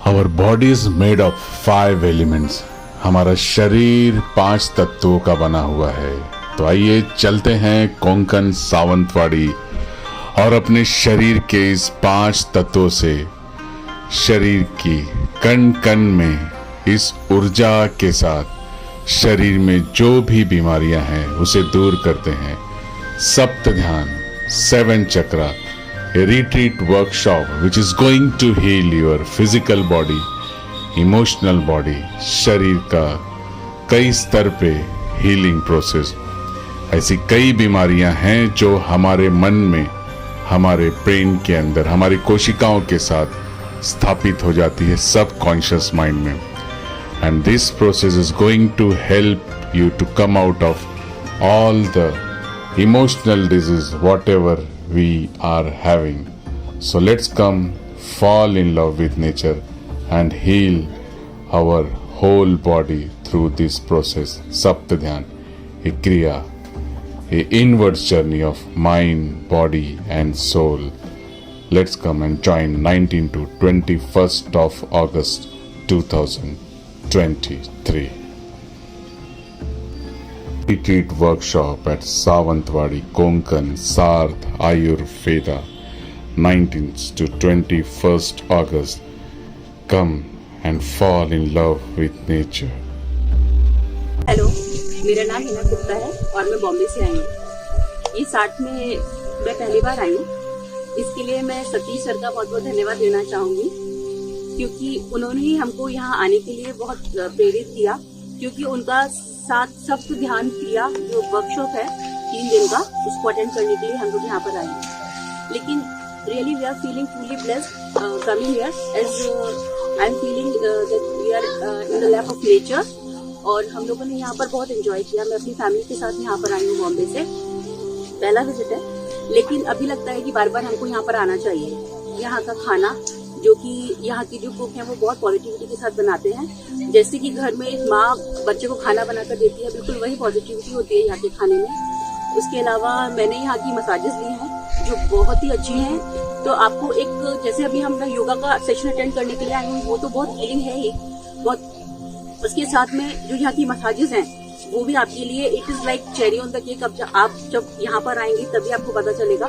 Our body is made of 5 elements. हमारा शरीर 5 तत्वों का बना हुआ है। तो आइए चलते हैं कोंकण सावंतवाड़ी और अपने शरीर के इस 5 तत्वों से शरीर की कण कण में इस ऊर्जा के साथ शरीर में जो भी बीमारियां हैं उसे दूर करते हैं। सप्त ध्यान 7 चक्रा, a retreat workshop which is going to heal your physical body, emotional body, शरीर का कई स्तर पे हीलिंग प्रोसेस। ऐसी कई बीमारियां हैं जो हमारे मन में, हमारे ब्रेन के अंदर, हमारी कोशिकाओं के साथ स्थापित हो जाती है सबकॉन्शियस माइंड में। And this process is going to help you to come out of all the emotional disease whatever we are having. So let's come fall in love with nature and heal our whole body through this process. Sapta Dhyan, a kriya, a inward journey of mind, body and soul. Let's come and join 19 to 21st of August 2023. Retreat workshop at Sawantwadi, Konkan, SARTH, Ayurveda, 19th to 21st August. Come and fall in love with nature. Hello, मेरा नाम हिना गुप्ता है और मैं बॉम्बे से आई हूँ। इस साथ में मैं पहली बार आई हूँ। इसके लिए मैं सतीश सर का बहुत बहुत धन्यवाद देना चाहूँगी, क्योंकि उन्होंने ही हमको यहाँ आने के लिए बहुत प्रेरित किया, क्योंकि उनका साथ सप्त ध्यान क्रिया जो वर्कशॉप है 3 दिन का, उसको अटेंड करने के लिए हम लोग यहाँ पर आए। लेकिन really we are feeling fully blessed coming here, as I am feeling that we are in the lap of nature. और हम लोगों ने यहाँ पर बहुत एंजॉय किया। मैं अपनी फैमिली के साथ यहाँ पर आई हूँ, बॉम्बे से पहला विजिट है, लेकिन अभी लगता है कि बार बार हमको यहाँ पर आना चाहिए। यहाँ का खाना, जो कि यहाँ की जो कुक है वो बहुत पॉजिटिविटी के साथ बनाते हैं। जैसे कि घर में एक माँ बच्चे को खाना बनाकर देती है, बिल्कुल वही पॉजिटिविटी होती है यहाँ के खाने में। उसके अलावा मैंने यहाँ की मसाजेस ली हैं जो बहुत ही अच्छी हैं। तो आपको एक, जैसे अभी हम योगा का सेशन अटेंड करने के लिए आए हैं, वो तो बहुत हीलिंग है ही बहुत। उसके साथ में जो यहाँ की मसाजेस हैं वो भी आपके लिए it is like cherry on the cake. अब आप जब यहाँ पर आएंगे तभी आपको पता चलेगा।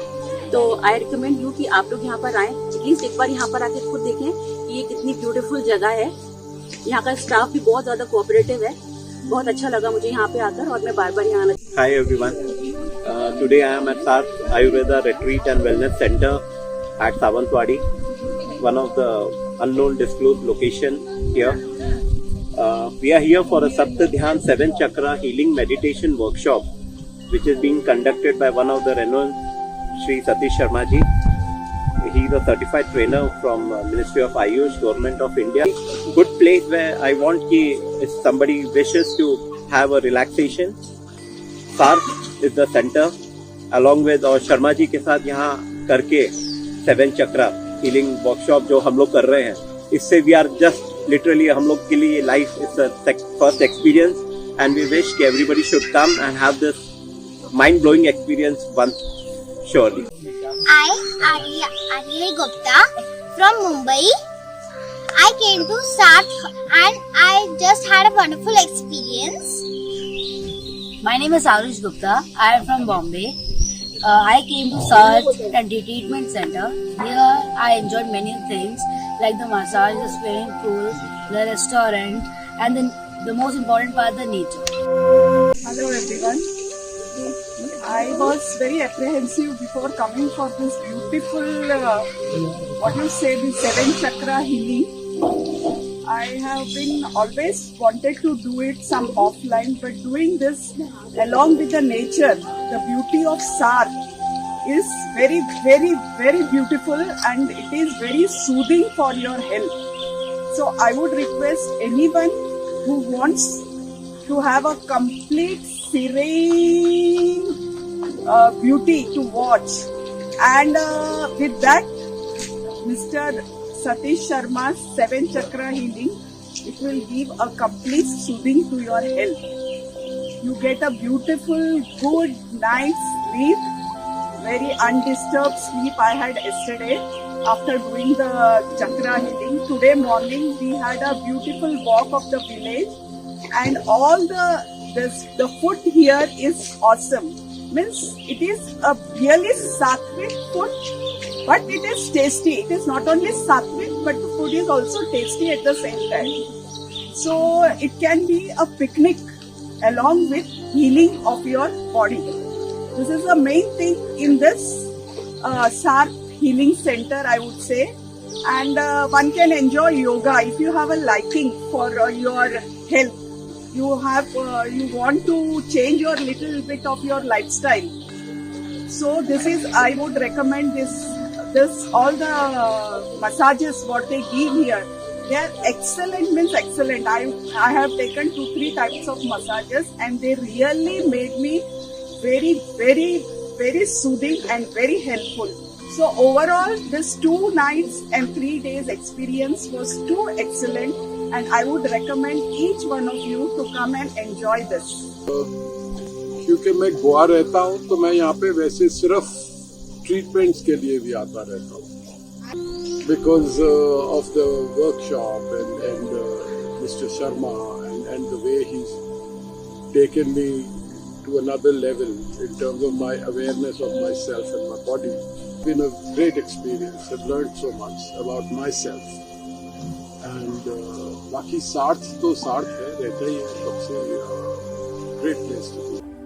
तो आई रिकमेंड यू कि आप लोग यहाँ पर आएं, एटलीस्ट एक बार यहाँ पर आके खुद देखें कि ये कितनी ब्यूटीफुल जगह है। यहाँ का स्टाफ भी बहुत ज्यादा कोऑपरेटिव है। बहुत अच्छा लगा मुझे यहाँ पे आकर और मैं बार बार यहाँ आना। Hi everyone. Today I am at SARTH Ayurveda Retreat and Wellness Center at Sawantwadi, one of the unknown disclosed location here. We are here for a Sapta Dhyan 7 Chakra Healing Meditation Workshop, which is being conducted by one of the renowned Shri Satish Sharma ji. He is a certified trainer from Ministry of AYUSH, Government of India. Good place where I want ki if somebody wishes to have a relaxation, SARTH is the center. Along with और शर्मा जी के साथ यहाँ करके 7 चक्रा healing workshop जो हम लोग कर रहे हैं, इससे we are just literally हम लोग के लिए life is a first experience, and we wish कि everybody should come and have this mind-blowing experience once surely. I, Ayurveda Gupta from Mumbai. I came to SARTH and I just had a wonderful experience. My name is Ayush Gupta. I am from Bombay. I came to SARTH and Treatment Center. Here I enjoyed many things like the massage, the swimming pool, the restaurant, and the most important part, the nature. Hello everyone. I was very apprehensive before coming for this beautiful, the 7 chakra healing. I have been always wanted to do it some offline, but doing this along with the nature, the beauty of SARTH is very, very, very beautiful, and it is very soothing for your health. So I would request anyone who wants to have a complete serene beauty to watch, and with that Mr. Satish Sharma's 7 chakra healing, it will give a complete soothing to your health. You get a beautiful good night's sleep, very undisturbed sleep I had yesterday, after doing the chakra healing. Today morning we had a beautiful walk of the village, and all the food here is awesome. Means it is a really sattvic food, but it is tasty. It is not only sattvic, but the food is also tasty at the same time. So it can be a picnic along with healing of your body. This is the main thing in this SARTH healing center, I would say. And one can enjoy yoga if you have a liking for your health. You want to change your little bit of your lifestyle. So I would recommend this all the massages what they give here. They are excellent, means excellent. I have taken 2-3 types of massages, and they really made me very, very, very soothing and very helpful. So overall, this 2 nights and 3 days experience was too excellent, and I would recommend each one of you to come and enjoy this. क्योंकि मैं गोवा रहता हूँ तो मैं यहाँ पे वैसे सिर्फ ट्रीटमेंट्स के लिए भी आता रहता हूँ. Because of the workshop and Mr. Sharma and the way he's taken me to another level in terms of my awareness of myself and my body. It's been a great experience. I've learned so much about myself. And बाकी SARTH तो SARTH है, रहता ही है, सबसे great place to be.